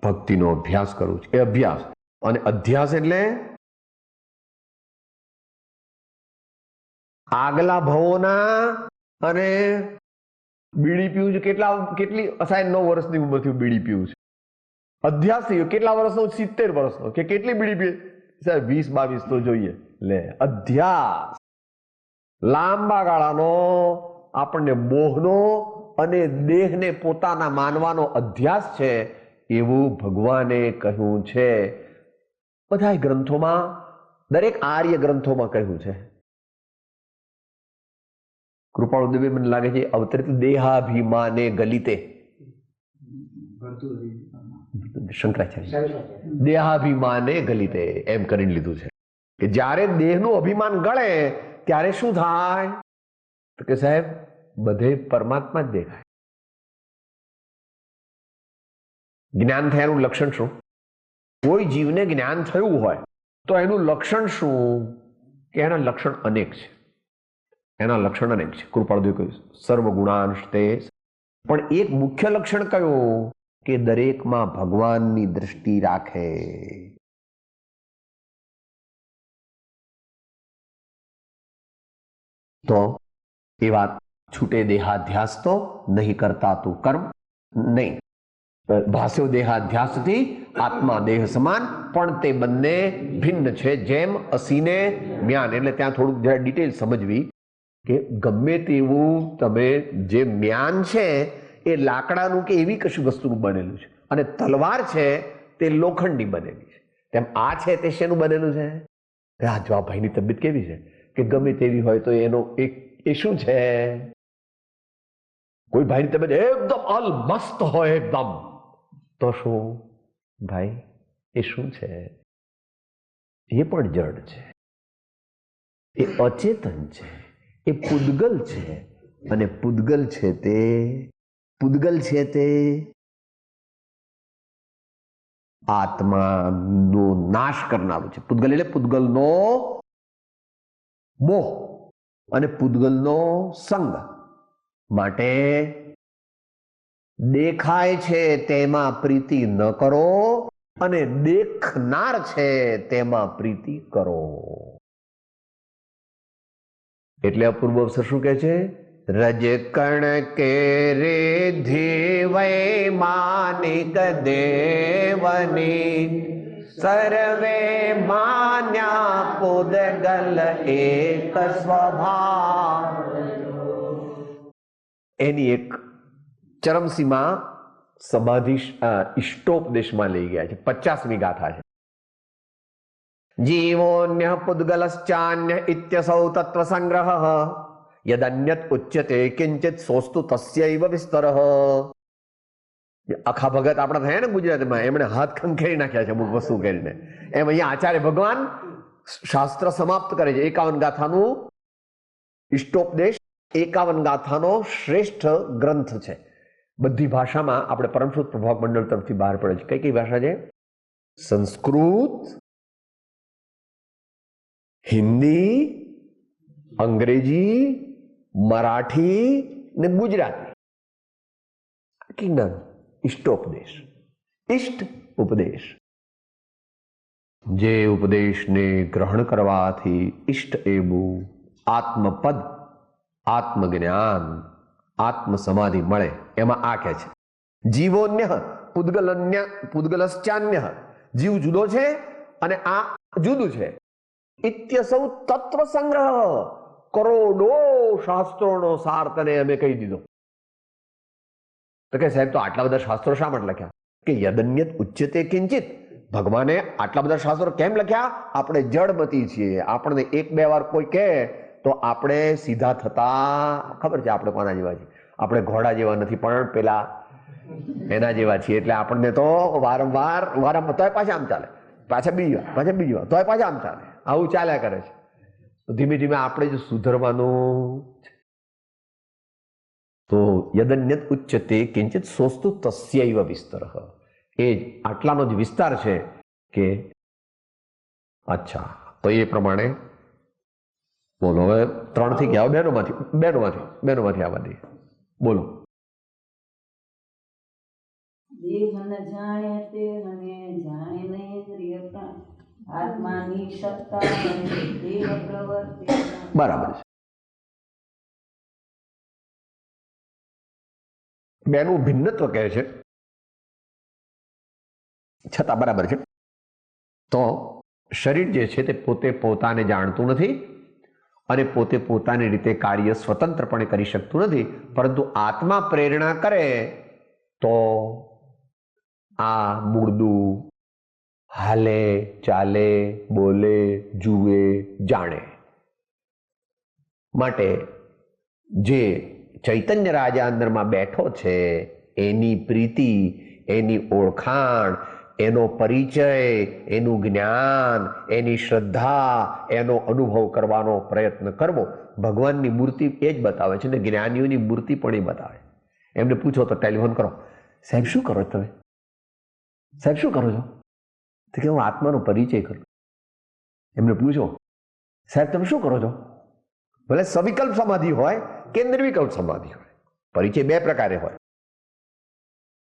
ભક્તિનો અભ્યાસ કરું છું, એ અભ્યાસ. અને અધ્યાસ એટલે આગલા ભવોના. અને બીડી પીવું છે કેટલી અસાય 9 વર્ષની ઉંમરથી બીડી પીવું છે. અધ્યાસ થયો. કેટલા વર્ષનો? 70 વર્ષનો. કે કેટલી બીડી પીએ? સાહેબ 20-22 તો જોઈએ. લે, અધ્યાસ લાંબા ગાળાનો આપણને મોહનો અને દેહને પોતાના માનવાનો અધ્યાસ છે. એવું ભગવાને કહ્યું છે. બધા ગ્રંથોમાં, દરેક આર્ય ગ્રંથોમાં કહ્યું છે. કૃપાળુદેવે મને લાગે છે અવતરિત દેહાભિમાને ગલિતે. શંકરાચાર્ય દેહાભિમાને ગલિતે એમ કરીને લીધું છે કે જ્યારે દેહનું અભિમાન ગળે ત્યારે શું થાય? તો કે સાહેબ બધે પરમાત્મા જ દેખાય. જ્ઞાન થયાનું લક્ષણ શું? કોઈ જીવને જ્ઞાન થયું હોય તો એનું લક્ષણ શું? કે એના લક્ષણ અનેક છે. એના લક્ષણ અનેક છે. કૃપાળુદેવ કહ્યું સર્વગુણાંશ તે, પણ એક મુખ્ય લક્ષણ કયું? કે દરેકમાં ભગવાનની દૃષ્ટિ રાખે. તો એ વાત છૂટે દેહાધ્યાસ તો નહીં કરતા તું કર્મ નહીં. ભાસ્યો દેહાધ્યાસથી આત્મા દેહ સમાન, પણ તે બંને ભિન્ન છે જેમ અસીને મ્યાન. એટલે ત્યાં થોડુંક જરા ડિટેલ સમજવી કે ગમે તેવું તમે જે મ્યાન છે એ લાકડાનું કે એવી કશું વસ્તુનું બનેલું છે, અને તલવાર છે તે લોખંડની બનેલી છે. તેમ આ છે તે શેનું બનેલું છે? આ જો આ ભાઈની તબિયત કેવી છે કે ગમે તેવી હોય તો એનો એ શું છે? કોઈ ભાઈની તબિયત એકદમ અલ મસ્ત હોય એકદમ, તો શું ભાઈ એ શું છે? એ પણ જડ છે, એ અચેતન છે, એ પૂદગલ છે. અને પૂદગલ છે તે આત્માનો નાશ કરનારું છે. પૂદગલ એટલે પૂદગલનો મોહ અને પૂદગલનો સંગ. માટે દેખાય છે તેમાં પ્રીતિ ન કરો, અને દેખનાર છે તેમાં પ્રીતિ કરો. એટલે અપૂર્વ અવસર શું કહે છે? રજ કણ કે રેધિ વૈ માનિક દેવની, સર્વે માન્યા પૂદગલ એક સ્વભાવ. એની એક ચરમસીમા સમાધિ ઇષ્ટોપદેશમાં લઈ ગયા છે. 50મી ગાથા છે. જીવોન્ય પૂદગલશ્ચાન્ય ઇત્યસૌ તત્વ સંગ્રહ, યદન્યત ઉચ્યતે કિંચિત સોસ્તુ તસ્યૈવ વિસ્તરઃ. આખા ભગત આપણા થયા ને ગુજરાતીમાં, એમણે હાથ ખંખેરી નાખ્યા છે અમુક વસ્તુ કરીને. એમ અહીંયા આચાર્ય ભગવાન શાસ્ત્ર સમાપ્ત કરે છે. 51 ગાથાનું ઇષ્ટોપદેશ 51 ગાથાનો શ્રેષ્ઠ ગ્રંથ છે. બધી ભાષામાં આપણે પરમશુદ્ધ પ્રભાવ મંડળ તરફથી બહાર પડે છે. કઈ કઈ ભાષા છે? સંસ્કૃત, હિન્દી, અંગ્રેજી, મરાઠી ને ગુજરાતી. કિંડન ઇષ્ટોપદેશ, ઇષ્ટ ઉપદેશ. જે ઉપદેશને ગ્રહણ કરવાથી ઇષ્ટ એવું આત્મપદ, આત્મજ્ઞાન, આત્મ સમાધિ મળે. એમાં આ કહે છે જીવોન્ય પૂદગલશ્ચાન્ય, જીવ જુદો છે અને આ જુદું છે. ઇત્યસૌ તત્વ સંગ્રહ, કરોડો શાસ્ત્રોનો સાર તને અમે કહી દીધો. તો કે સાહેબ તો આટલા બધા શાસ્ત્રો શા માટે લખ્યા? કે યદન્યત ઉચ્યતે કિંચિત. ભગવાને આટલા બધા શાસ્ત્રો કેમ લખ્યા? આપણે જડમતી છીએ. આપણને 1-2 વાર કોઈ કહે તો આપણે સીધા થતા ખબર છે આપણે કોના જેવા છીએ? આપણે ઘોડા જેવા નથી, પણ પેલા એના જેવા છીએ. એટલે આપણને તો વારંવાર તોય પાછા આમ ચાલે, પાછા બીજી વાર તોય પાછા આમ ચાલે. આવું ચાલ્યા કરે છે. ધીમે ધીમે આપણે જ સુધરવાનું. તો યદન્યત ઉચ્યતે કિંચિત સોસ્તુ તસ્યૈવ વિસ્તરઃ. એ આટલાનો જ વિસ્તાર છે કે અચ્છા તો એ પ્રમાણે બોલો. હવે 3 થી ગયા, બહેનોમાંથી આવવા દઈએ. બોલો. દેહ ન જાણે તે મને જાણે નહીં ઇન્દ્રિય પ્રાણ, આત્માની સત્તા દેહ પ્રવૃત્તિ. બરાબર છે. બેનું ભિન્નત્વ કહે છે છતાં બરાબર છે. તો શરીર જે છે તે પોતે પોતાને જાણતું નથી અને પોતે પોતાની રીતે કાર્ય સ્વતંત્રપણે કરી શકતું નથી, પરંતુ આત્મા પ્રેરણા કરે તો આ મૂળદું હાલે, ચાલે, બોલે, જુએ, જાણે. માટે જે ચૈતન્ય રાજા અંદરમાં બેઠો છે એની પ્રીતિ એની ઓળખાણ, એનો પરિચય, એનું જ્ઞાન, એની શ્રદ્ધા, એનો અનુભવ કરવાનો પ્રયત્ન કરવો. ભગવાનની મૂર્તિ એ જ બતાવે છે ને જ્ઞાનીઓની મૂર્તિ પણ એ બતાવે. એમને પૂછો તો ટેલિફોન કરો, સાહેબ શું કરો તમે? સાહેબ શું કરો છો? તો કે હું આત્માનો પરિચય કરું. એમને પૂછો, સાહેબ તમે શું કરો છો? ભલે સવિકલ્પ સમાધિ હોય કે નિર્વિકલ્પ સમાધિ હોય, પરિચય બે પ્રકારે હોય.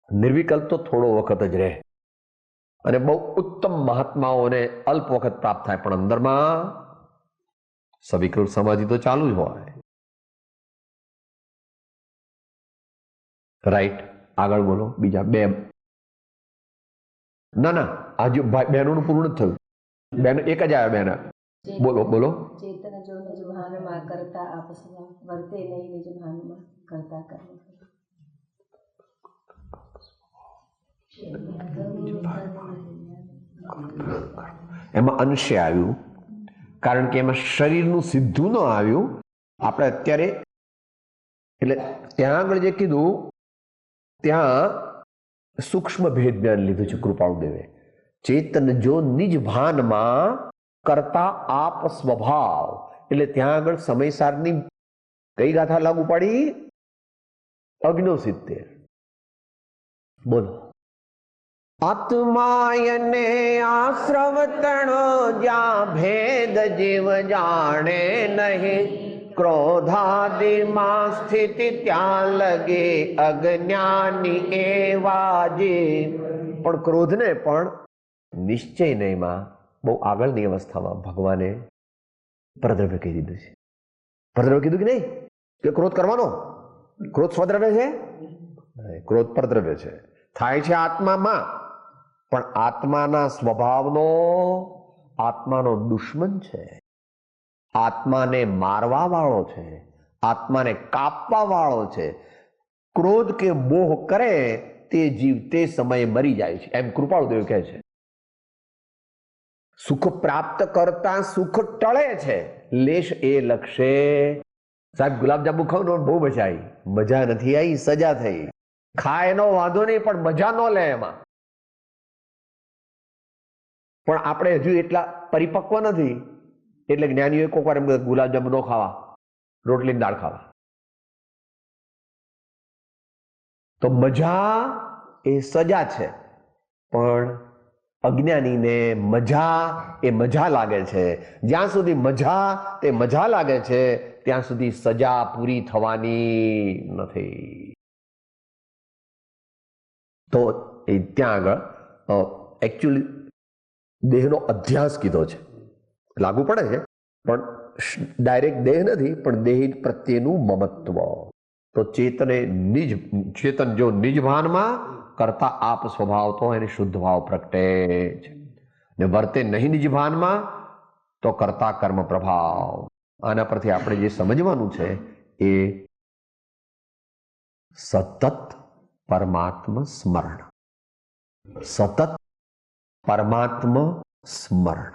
નિર્વિકલ્પ તો થોડો વખત જ રહે અને બહુ ઉત્તમ મહાત્માઓને અલ્પ વખત પ્રાપ્ત થાય, પણ અંદરમાં સવિકલ્પ સમાધિ તો ચાલુ જ હોય. રાઈટ, આગળ બોલો. બીજા બે. ના આજે બહેનોનું પૂર્ણ જ થયું. બહેનો એક જ આવ્યા. બહેન બોલો બોલો. ચેતન જો નિજ ભાનમાં કરતા આપસમાં વર્તે નહીં, નિજ ભાનમાં કરતા કરે. એમાં અંશે આવ્યું, કારણ કે એમાં શરીરનું સીધું ન આવ્યું. આપણે અત્યારે એટલે ત્યાં આગળ જે કીધું ત્યાં સૂક્ષ્મ ભેદ જ્ઞાન લીધું છે કૃપાળુદેવે. ચેતન જો નિજ ભાનમાં કરતા આપ સ્વભાવ, એટલે ત્યાં આગળ સમયસારની કઈ ગાથા લાગુ પડી? 69. બોલો. આત્માયને આશ્રવ તણો જ્યાં ભેદ જીવ જાણે નહીં, ક્રોધાદિમાં સ્થિતિ ત્યાં લગે અજ્ઞાની એવા જીવ. પણ ક્રોધને પણ નિશ્ચય નહીંમાં બહુ આગળની અવસ્થામાં ભગવાને પરદ્રવ્ય કહી દીધું છે. પરદ્રવ્ય કીધું કે નહીં કે ક્રોધ કરવાનો? ક્રોધ સ્વદ્રવ્ય છે? ક્રોધ પરદ્રવ્ય છે. થાય છે આત્મામાં, પણ આત્માના સ્વભાવનો આત્માનો દુશ્મન છે, આત્માને મારવા વાળો છે, આત્માને કાપવા વાળો છે. ક્રોધ કે મોહ કરે તે જીવ તે સમયે મરી જાય છે, એમ કૃપાળુદેવ કહે છે. સુખ પ્રાપ્ત કરતા સુખ ટળે છે, લેશ એ લક્ષે. સાહેબ ગુલાબજાંબુ ખાવ બહુ મજા આવી, મજા નથી આવી, સજા થઈ. ખાય એનો વાંધો નહીં, પણ મજા ન લે એમાં. પણ આપણે હજુ એટલા પરિપક્વ નથી, એટલે જ્ઞાનીઓએ કોક વાર એમ ગુલાબજાંબુ ન ખાવા, રોટલી દાળ ખાવા. તો મજા એ સજા છે, પણ અજ્ઞાનીને મજા એ મજા લાગે છે. જ્યાં સુધી મજા તે મજા લાગે છે ત્યાં સુધી સજા પૂરી થવાની નથી. તો એ ત્યાં આગળ એકચ્યુઅલી દેહનો અધ્યાસ કીધો છે, લાગુ પડે છે, પણ ડાયરેક્ટ દેહ નથી, પણ દેહ પ્રત્યેનું મમત્વ. તો ચેતન જો નિજ ભાનમાં કરતા આપ સ્વભાવ તો એને શુદ્ધ ભાવ પ્રગટે છે, ને વર્તે નહીં નિજ ભાનમાં તો કરતા કર્મ પ્રભાવ. આના પરથી આપણે જે સમજવાનું છે એ સતત પરમાત્મ સ્મરણ, સતત પરમાત્મ સ્મરણ.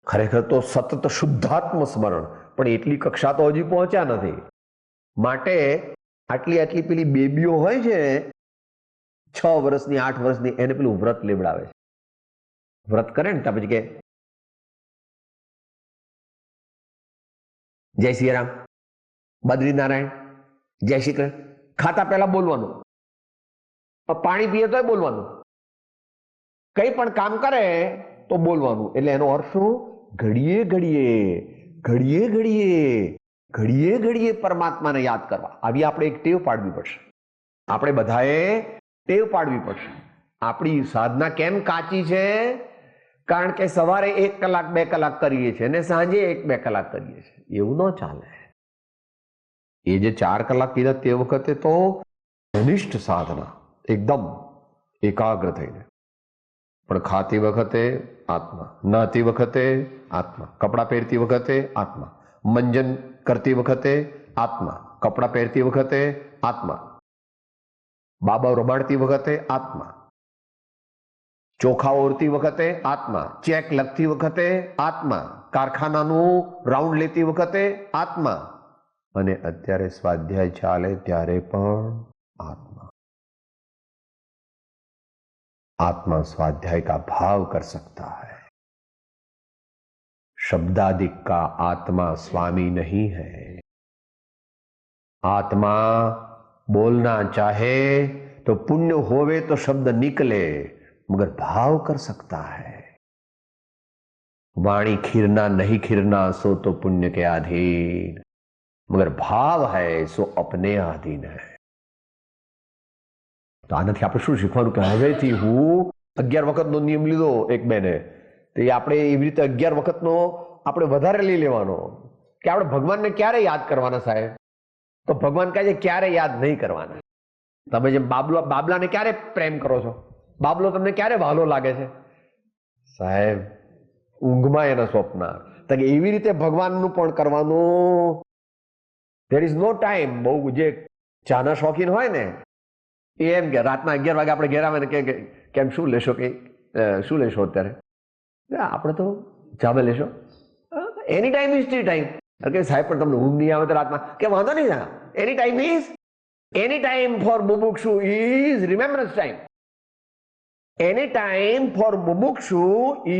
ખરેખર તો સતત શુદ્ધાત્મ સ્મરણ, પણ એટલી કક્ષા તો હજી પહોંચ્યા નથી. માટે આટલી પેલી બેબીઓ હોય છે 6 વર્ષની 8 વર્ષની, એને પેલું વ્રત લેવડાવે છે. વ્રત કરે ને ત્યાં પછી કે જય શ્રી રામ, બદ્રીનારાયણ, જય શ્રી કૃષ્ણ. ખાતા પહેલા બોલવાનું, પાણી પીએ તોય બોલવાનું, કઈ પણ કામ કરે તો બોલવાનું. એટલે એનો અર્થ શું? ઘડીએ ઘડીએ પરમાત્માને યાદ કરવા. આવી આપણે એક ટેવ પાડવી પડશે. આપણે બધાએ ટેવ પાડવી પડશે. આપણી સાધના કેમ કાચી છે? કારણ કે સવારે 1 કલાક 2 કલાક કરીએ છીએ અને સાંજે 1-2 કલાક કરીએ છીએ. એવું ન ચાલે. એ જે 4 કલાક કીધા તે વખતે તો ઘનિષ્ઠ સાધના, એકદમ એકાગ્ર થઈને. પણ ખાતી વખતે આત્મા, નહાતી વખતે આત્મા, કપડાં પહેરતી વખતે આત્મા, મંજન કરતી વખતે આત્મા, કપડાં પહેરતી વખતે આત્મા, બાબા રમાડતી વખતે આત્મા, ચોખા ઓરતી વખતે આત્મા, ચેક લખતી વખતે આત્મા, કારખાનાનું રાઉન્ડ લેતી વખતે આત્મા, અને અત્યારે સ્વાધ્યાય ચાલે ત્યારે પણ આત્મા. आत्मा स्वाध्याय का भाव कर सकता है। शब्दादिक का आत्मा स्वामी नहीं है। आत्मा बोलना चाहे तो पुण्य होवे तो शब्द निकले, मगर भाव कर सकता है। वाणी खीरना नहीं खीरना सो तो पुण्य के अधीन, मगर भाव है सो अपने अधीन है। તો આનાથી આપણે શું શીખવાનું કે હવેથી હું 11 વખતનો નિયમ લીધો એક બેને, તો એ આપણે એવી રીતે 11 વખતનો આપણે વધારે લઈ લેવાનો કે આપણે ભગવાનને ક્યારે યાદ કરવાના સાહેબ? તો ભગવાન કહે છે ક્યારે યાદ નહીં કરવાના. તમે જેમ બાબલાને ક્યારે પ્રેમ કરો છો? બાબલો તમને ક્યારે વહાલો લાગે છે સાહેબ? ઊંઘમાં એના સ્વપ્ન. તો એવી રીતે ભગવાનનું પણ કરવાનું. There is no time. બહુ જે ચાના શોખીન હોય ને એ એમ કે રાતના 11 વાગે આપણે ઘેર આવે ને કે કેમ શું લેશો, કે શું લેશો અત્યારે? આપણે તો જામે લેશો. એની ટાઈમ ઇઝ ટી ટાઈમ. કે સાહેબ પણ તમને ઊંઘ નહીં આવે તો રાતના, કે વાંધો નહીં, any time is any time for બુભુક્ષુ is remembrance time. Any time for બુભુક્ષુ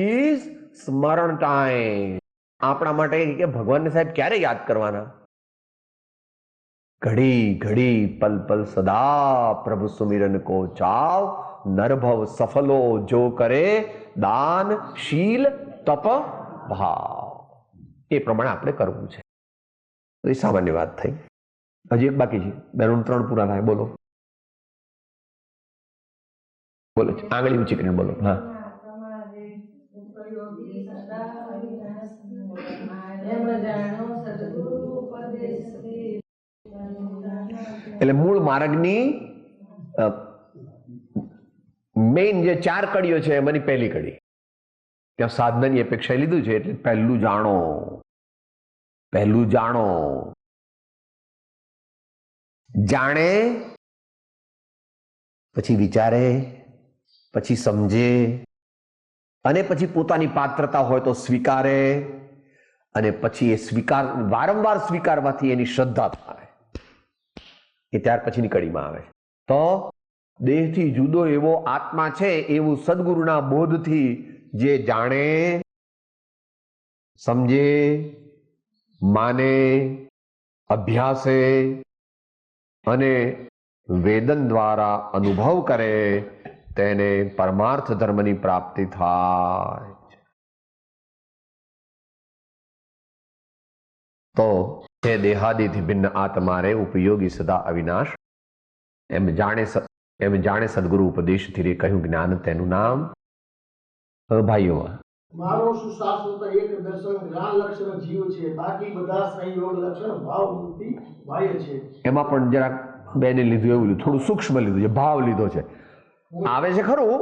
ઇઝ સ્મરણ ટાઈમ. આપણા માટે કે ભગવાનને સાહેબ ક્યારે યાદ કરવાના? ઘડી ઘડી પલ પલ સદા પ્રભુ સુમિરન કો ચાવ, નરભવ સફલો જો કરે દાન શીલ તપ ભાવ. એ પ્રમાણે આપણે કરવું છે. એ સામાન્ય વાત થઈ. હજી એક બાકી છે. બેનો 3 પૂરા થાય. બોલો બોલો, આંગળી ઊંચી કરીને બોલો. હા, એટલે મૂળ માર્ગની મેઇન જે 4 કડીઓ છે એમાંની પહેલી કડી. ત્યાં સાધનાની અપેક્ષા લીધું છે એટલે પહેલું જાણો. પહેલું જાણો. જાણે પછી વિચારે, પછી સમજે, અને પછી પોતાની પાત્રતા હોય તો સ્વીકારે, અને પછી એ સ્વીકાર વારંવાર સ્વીકારવાથી એની શ્રદ્ધા થાય. એ ત્યાર પછીની કડીમાં આવે. તો દેહથી જુદો એવો આત્મા છે એવું સદગુરુના બોધથી જે જાણે, સમજે, માને, અભ્યાસે અને વેદન દ્વારા અનુભવ કરે તેને પરમાર્થ ધર્મની પ્રાપ્તિ થાય. તો છે દેહાદિથી ભિન્ન આત્મા રે ઉપયોગી સદા અવિનાશ. એમ જાણે સદગુરુ ઉપદેશથી રે કહ્યું જ્ઞાન તેનું નામ. ભાઈઓ, મારો સુશાસ્ત્ર એક દર્શન જ્ઞાન લક્ષણ જીવ છે, બાકી બધા સંયોગ લક્ષણ ભાવ વૃત્તિ બાહ્ય છે. એમાં પણ જરાક બેને લીધું એવું થોડું સૂક્ષ્મ લીધું છે, ભાવ લીધો છે. આવે છે ખરું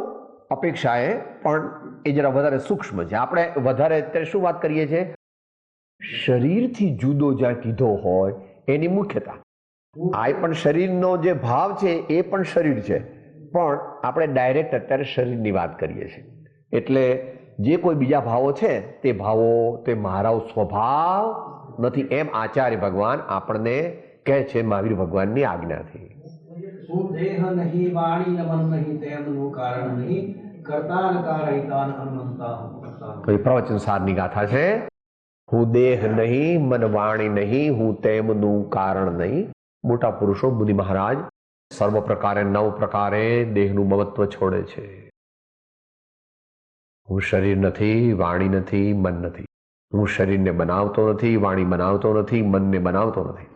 અપેક્ષાએ, પણ એ જરા વધારે સૂક્ષ્મ છે. આપણે વધારે અત્યારે શું વાત કરીએ છીએ? શરીરથી જુદો જ્યાં કીધો હોય એની મુખ્યતા. આ પણ શરીરનો જે ભાવ છે એ પણ શરીર છે, પણ આપણે ડાયરેક્ટ અત્યારે શરીરની વાત કરીએ છીએ. એટલે જે કોઈ બીજા ભાવો છે તે ભાવો તે મારો સ્વભાવ નથી એમ આચાર્ય ભગવાન આપણને કહે છે મહાવીર ભગવાનની આજ્ઞાથી. હું દેહ નહીં, વાણી ન મન નહીં, તેમનું કારણ નહીં, કરતા ન કારણિતા ન હનુમંતા. તો એ પ્રવચન સારની ગાથા છે. હું દેહ નહીં, મન વાણી નહીં, હું તેમનું કારણ નહીં. મોટા પુરુષો મુનિ મહારાજ સર્વ પ્રકારે 9 પ્રકારે દેહનું મમત્વ છોડે છે. હું શરીર નથી, વાણી નથી, મન નથી. હું શરીરને બનાવતો નથી, વાણી બનાવતો નથી, મનને બનાવતો નથી.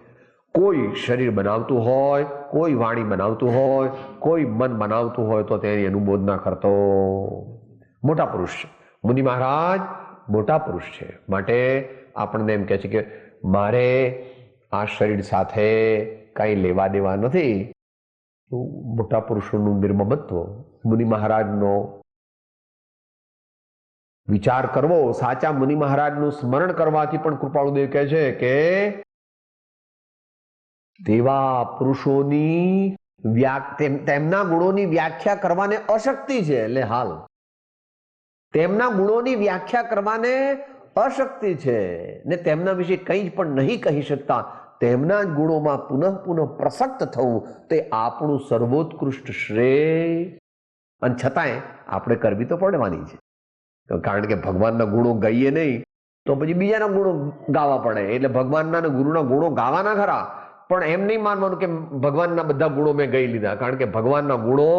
કોઈ શરીર બનાવતું હોય, કોઈ વાણી બનાવતું હોય, કોઈ મન બનાવતું હોય તો તેની અનુમોદના કરતો મોટા પુરુષ છે. મુનિ મહારાજ મોટા પુરુષ છે. માટે આપણને એમ કહે છે કે મારે આ શરીર સાથે કંઈ લેવા દેવા નથી. મોટા પુરુષોનું નિર્મમત્વ, મુનિ મહારાજનો વિચાર કરવો, સાચા મુનિ મહારાજનું સ્મરણ કરવાથી પણ કૃપાળુદેવ કહે છે કે તેવા પુરુષોની તેમના ગુણોની વ્યાખ્યા કરવાને અશક્તિ છે. એટલે હાલ તેમના ગુણોની વ્યાખ્યા કરવાને અશક્તિ છે ને તેમના વિશે કંઈ પણ નહીં કહી શકતા. તેમના જ ગુણોમાં પુનઃ પુનઃ પ્રસક્ત થવું તે આપણું સર્વોત્કૃષ્ટ શ્રેય અને છતાંય આપણે કરવી તો પડવાની છે, કારણ કે ભગવાનના ગુણો ગાઈએ નહીં તો પછી બીજાના ગુણો ગાવા પડે. એટલે ભગવાનના અને ગુરુના ગુણો ગાવાના ખરા, પણ એમ નહીં માનવાનું કે ભગવાનના બધા ગુણો મેં ગાઈ લીધા, કારણ કે ભગવાનના ગુણો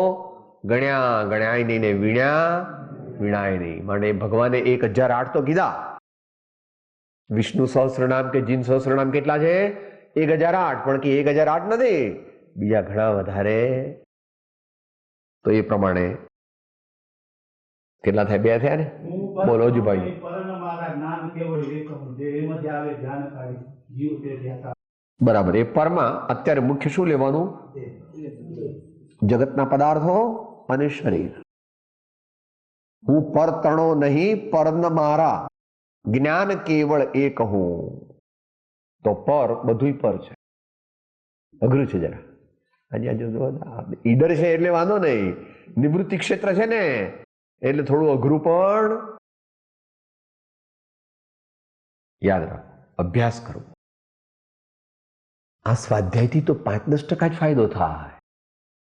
ગણ્યાય નહીં ને વીણાય નહીં. માટે ભગવાને 1008 તો કીધા. વિષ્ણુ સહસ્રનામ કે જીન સહસ્રનામ કેટલા છે? 1008. પણ કે 1008 નથી, બીજા ઘણા વધારે. તો એ પ્રમાણે કેટલા થયા? 2 થયા ને? બોલો જ ભાઈ. બરાબર. એ પરમાં અત્યારે મુખ્ય શું લેવાનું? જગતના પદાર્થો અને શરીર. હું પર તણો નહીં, પર ન મારા, જ્ઞાન કેવળ એક હું. તો પર બધું પર છે. અઘરું છે જરા. ઈડર છે એટલે વાંધો નહીં, નિવૃત્તિ ક્ષેત્ર છે ને એટલે થોડું અઘરું, પણ યાદ રાખો, અભ્યાસ કરો. આ સ્વાધ્યાયથી તો 5-10% જ ફાયદો થાય.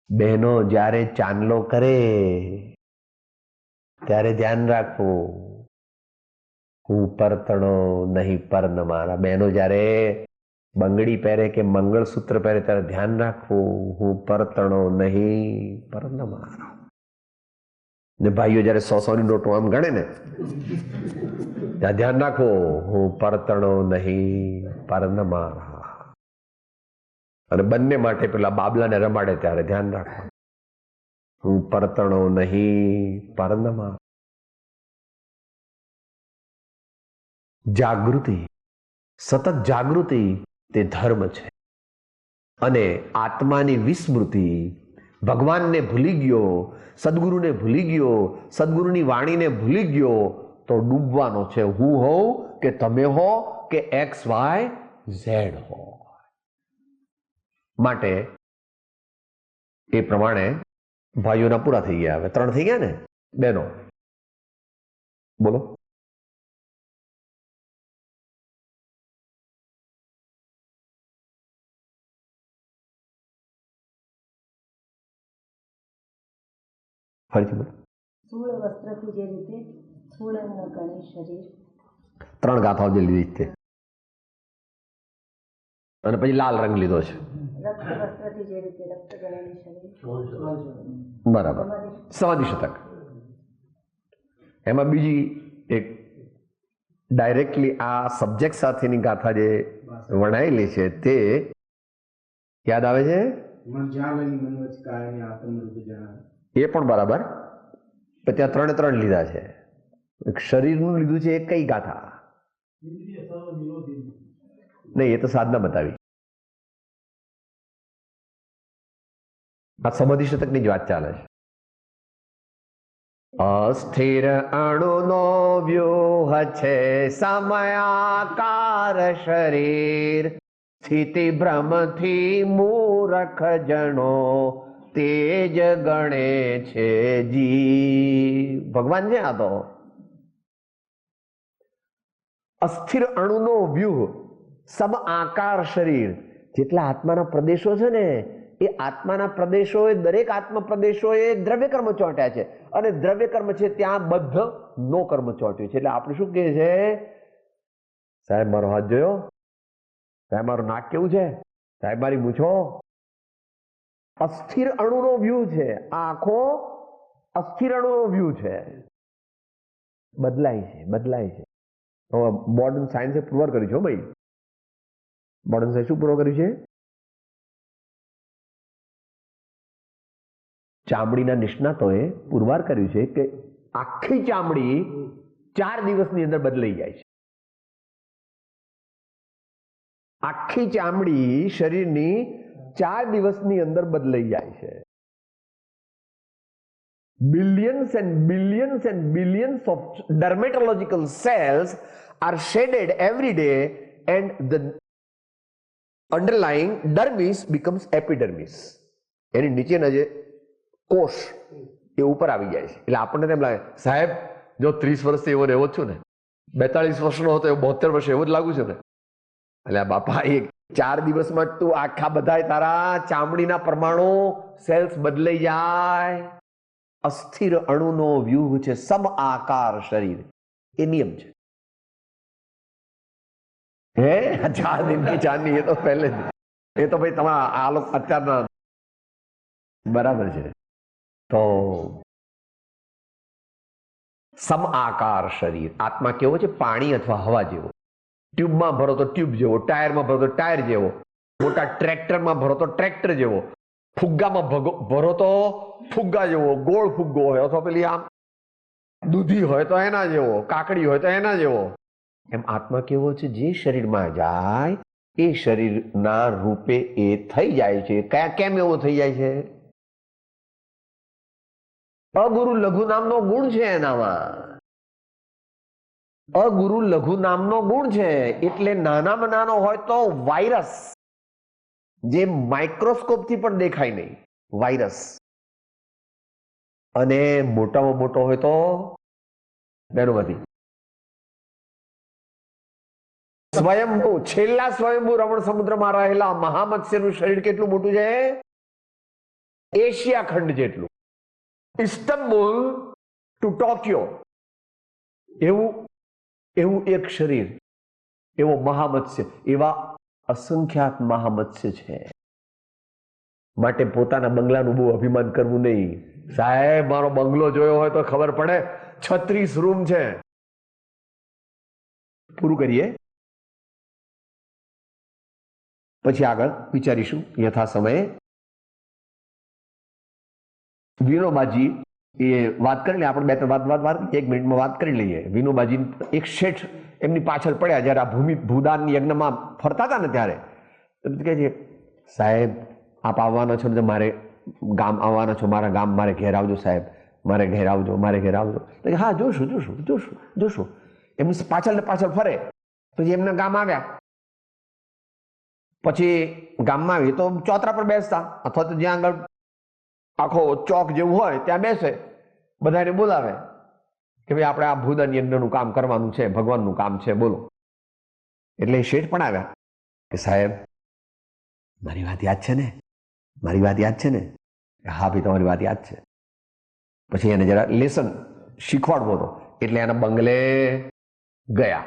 બહેનો જ્યારે ચાંદલો કરે ત્યારે ધ્યાન રાખવું, હું પરતણો નહીં પર ન મારા. બહેનો જ્યારે બંગડી પહેરે કે મંગળસૂત્ર પહેરે ત્યારે ધ્યાન રાખવું, હું પરતણો નહીં પર ન મારા. ને ભાઈઓ જ્યારે 100-100ની નોટો આમ ગણે ને ત્યાં ધ્યાન રાખો, હું પરતણો નહીં પર ન મારા. અને બંને માટે પેલા બાબલાને રમાડે ત્યારે ધ્યાન રાખો, હું પરતણો નહીં પર ન મારા. જાગૃતિ, સતત જાગૃતિ તે ધર્મ છે. અને આત્માની વિસ્મૃતિ, ભગવાનને ભૂલી ગયો, સદગુરુને ભૂલી ગયો, સદગુરુની વાણીને ભૂલી ગયો તો ડૂબવાનો છે. હું હોઉં કે તમે હો કે XYZ હો. માટે એ પ્રમાણે ભાઈઓના પૂરા થઈ ગયા. હવે 3 થઈ ગયા ને બહેનો? બોલો. ફરીથી બોલો. સ્થૂળ વસ્ત્રથી જે રીતે સ્થૂળ ગણે શરીર. 3 ગાથાઓ જે લીધી છે અને પછી લાલ રંગ લીધો છે. રક્ત વસ્ત્રથી જે રીતે રક્ત ગણે શરીર. બરાબર. સમાધિ શતક. એમાં બીજી એક ડાયરેક્ટલી આ સબ્જેક્ટ સાથેની ગાથા જે વણાયેલી છે તે યાદ આવે છે? એ પણ બરાબર. પણ ત્યાં 3 લીધા છે. એક શરીરનું લીધું છે. એ કઈ ગાથા? નહીં, એ તો સાધના બતાવી. આ સમાધિ શતકની જ વાત ચાલે છે. અસ્થિર અણુનો વ્યુહ છે સમયાકાર શરીર, સ્થિતિ ભ્રમથી મૂરખ જણો તેજ ગણે છે જીવ. ભગવાન છે આ તો. અસ્થિર અણુનો વ્યુહ સમ આકાર શરીર. જેટલા આત્માના પ્રદેશો છે ને એ આત્માના પ્રદેશોએ, દરેક આત્મા પ્રદેશોએ દ્રવ્ય કર્મ ચોંટ્યા છે. અને દ્રવ્ય કર્મ છે ત્યાં બદ્ધ નો કર્મ ચોંટ્યું છે. એટલે આપણે શું કહે છે? સાહેબ મારો હાથ જોયો? સાહેબ મારું નાક કેવું છે? સાહેબ મારી મૂછો? અસ્થિર અણુનો વ્યૂ છે. આ આખો અસ્થિર અણુનો વ્યૂ છે. બદલાય છે, બદલાય છે. મોડર્ન સાયન્સે પુરવાર કર્યું છે ભાઈ. મોડર્ન સાયન્સ શું પુરવાર કર્યું છે? ચામડીના નિષ્ણાતોએ પુરવાર કર્યું છે કે આખી ચામડી 4 દિવસની અંદર બદલાઈ જાય છે. આખી ચામડી શરીરની 4 દિવસની અંદર બદલાઈ જાય છે. Billions and billions and billions of dermatological cells are shedded every day and the underlying dermis becomes epidermis. એની નીચેના જે કોષ એ ઉપર આવી જાય છે. એટલે આપણને તેમ લાગે સાહેબ જો 30 વર્ષથી એવો રહેવો જ છું ને, 42 વર્ષનો હતો એવો 72 વર્ષે એવો જ લાગુ છે ને. એટલે બાપા એ 4 દિવસમાં તું આખા બધા તારા ચામડીના પરમાણુ સેલ્સ બદલાઈ જાય. અસ્થિર અણુનો વ્યૂહ છે, સમ આકાર શરીર, એ નિયમ છે. હે ચાર દિન કી ચાંદની, એ તો પહેલે જ, એ તો ભાઈ તમારા આ લોકો અત્યારના બરાબર છે. તો સમ આકાર શરીર, આત્મા કેવો છે? પાણી અથવા હવા જેવો. ટ્યુબમાં ભરો તો ટ્યુબ જેવો, ટાયરમાં ભરો તો ટાયર જેવો, મોટા ટ્રેક્ટરમાં ભરો તો ટ્રેક્ટર જેવો, ફુગ્ગામાં ભરો તો ફુગ્ગા જેવો, ગોળ ફુગ્ગો હોય અથવા પેલી આમ દૂધી હોય તો એના જેવો, કાકડી હોય તો એના જેવો. એમ આત્મા કેવો છે? જે શરીરમાં જાય એ શરીરના રૂપે એ થઈ જાય છે. કેમ એવો થઈ જાય છે? અગુરુ લઘુ નામનો ગુણ છે એનામાં. અગુરુ લઘુ નામનો ગુણ છે. એટલે નાનામાં નાનો હોય તો વાયરસ, જે માઇક્રોસ્કોપથી પણ દેખાય નહીં, વાયરસ. અને મોટામાં મોટો હોય તો બેનોમાંથી સ્વયંભૂ, છેલ્લા સ્વયંભૂ રમણ સમુદ્રમાં રહેલા મહામત્સ્યનું શરીર કેટલું મોટું છે? એશિયા ખંડ જેટલું. ઇસ્તંબુલ ટુ ટોક્યો એવું એક શરીર, એવો મહામત્સ્ય, એવા અસંખ્યાત મહામત્સ્ય છે. માટે પોતાના બંગલાનું બહુ અભિમાન કરવું નહીં. સાહેબ મારો બંગલો જોયો હોય તો ખબર પડે, 36 રૂમ છે. પૂરું કરીએ, પછી આગળ વિચારીશું યથા સમયે. વિનોબાજી એ વાત કરી લે, આપણે બે ત્રણ વાત 1 મિનિટમાં વાત કરી લઈએ. વિનોબાજી એક શેઠ એમની પાછળ પડ્યા જયારે આ ભૂદાન યજ્ઞમાં ફરતા હતા ને, ત્યારે કહે છે, સાહેબ આપ આવવાના છો ને, મારે ગામ આવવાના છો, મારા ગામ મારે ઘેર આવજો સાહેબ, મારે ઘેર આવજો, મારે ઘેર આવજો. હા જોશું. એમની પાછળ ને પાછળ ફરે. પછી એમના ગામ આવ્યા. પછી ગામમાં આવી તો ચોતરા પર બેસતા, અથવા તો જ્યાં આગળ આખો ચોક જેવું હોય ત્યાં બેસે, બધાને બોલાવે કે ભાઈ આપણે આ ભૂદાન યજ્ઞનું કામ કરવાનું છે, ભગવાનનું કામ છે, બોલો. એટલે શેઠ પણ આવ્યા કે સાહેબ મારી વાત યાદ છે ને? હા ભાઈ તમારી વાત યાદ છે. પછી એને જરા લેસન શીખવાડવો હતો એટલે એના બંગલે ગયા.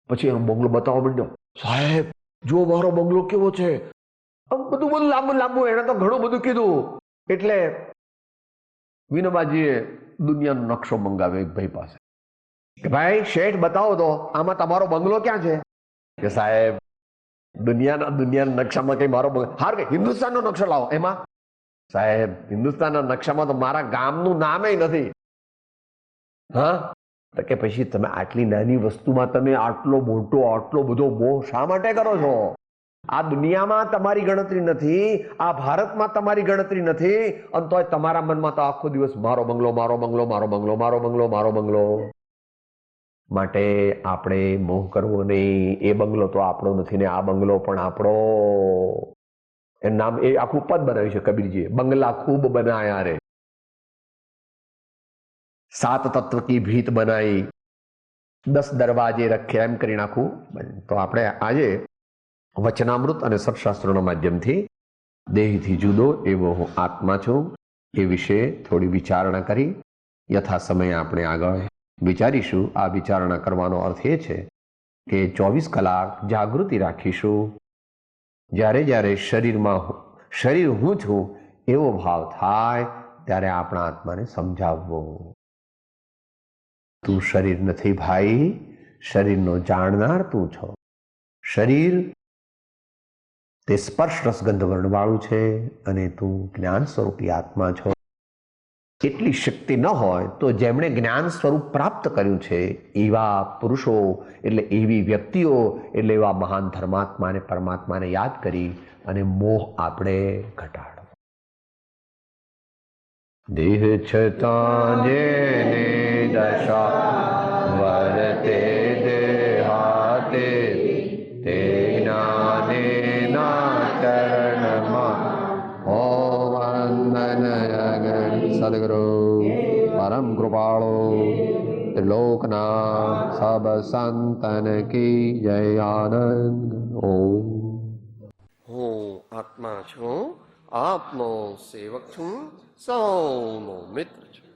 પછી એનો બંગલો બતાવવા માંડ્યો. સાહેબ જો મારો બંગલો કેવો છે, બધું લાંબુ. એને તો ઘણું બધું કીધું. એટલે વિનોબાજીએ દુનિયાનો નકશો મંગાવ્યો એક ભાઈ પાસે કે ભાઈ શેઠ બતાવો તો આમાં તમારો બંગલો ક્યાં છે? કે સાહેબ દુનિયાના નકશામાં કઈ મારો બંગલો, હાર કે હિન્દુસ્તાનનો નકશો લાવો. એમાં સાહેબ હિન્દુસ્તાનના નકશામાં તો મારા ગામનું નામે નથી. હા તો કે પછી તમે આટલી નાની વસ્તુમાં તમે આટલો બધો મોહ શા માટે કરો છો? આ દુનિયામાં તમારી ગણતરી નથી, આ ભારતમાં તમારી ગણતરી નથી, અને તોય તમારા મનમાં તો આખો દિવસ મારો બંગલો. માટે આપણે મોહ કરવો નહીં. એ બંગલો તો આપણો નથી ને આ બંગલો પણ આપણો. એ નામ એ આખું પદ બનાવ્યું છે કબીરજીએ, બંગલા ખૂબ બનાયા રે, 7 તત્વ કી ભીત બનાઈ, 10 દરવાજે રખ્યા, એમ કરીને આખું. તો આપણે આજે વચનામૃત અને સત્શાસ્ત્રોના માધ્યમથી દેહથી જુદો એવો હું આત્મા છું એ વિશે થોડી વિચારણા કરી યથા સમયે આપણે આગળ વિચારીશું. આ વિચારણા કરવાનો અર્થ એ છે કે 24 કલાક જાગૃતિ રાખીશું. જ્યારે શરીર હું છું એવો ભાવ થાય ત્યારે આપણા આત્માને સમજાવવો. તું શરીર નથી ભાઈ, શરીરનો જાણનાર તું છો. શરીર તે સ્પર્શ રસગંધ વર્ણવાળું છે અને તું જ્ઞાન સ્વરૂપી આત્મા છો. એટલી શક્તિ ન હોય તો જેમણે જ્ઞાન સ્વરૂપ પ્રાપ્ત કર્યું છે એવા પુરુષો, એટલે એવી વ્યક્તિઓ, એટલે એવા મહાન ધર્માત્માને, પરમાત્માને યાદ કરી અને મોહ આપણે ઘટાડો. દેહ છતાં જેને દશા વર્તે દેહાતે, તે જ્ઞાને સદગુરુ પરમ કૃપાળો ત્રિલોકના સબ સંતન કી જય. આનંદ. ઓમ. હું આત્મા છું આપનો સેવક છું, સૌનો મિત્ર છું.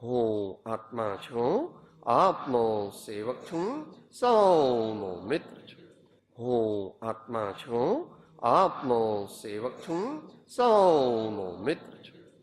હું આત્મા છું, આપનો સેવક છું, સૌનો મિત્ર છું. હું આત્મા છું, આપનો સેવક છું, સૌનો મિત્ર છું.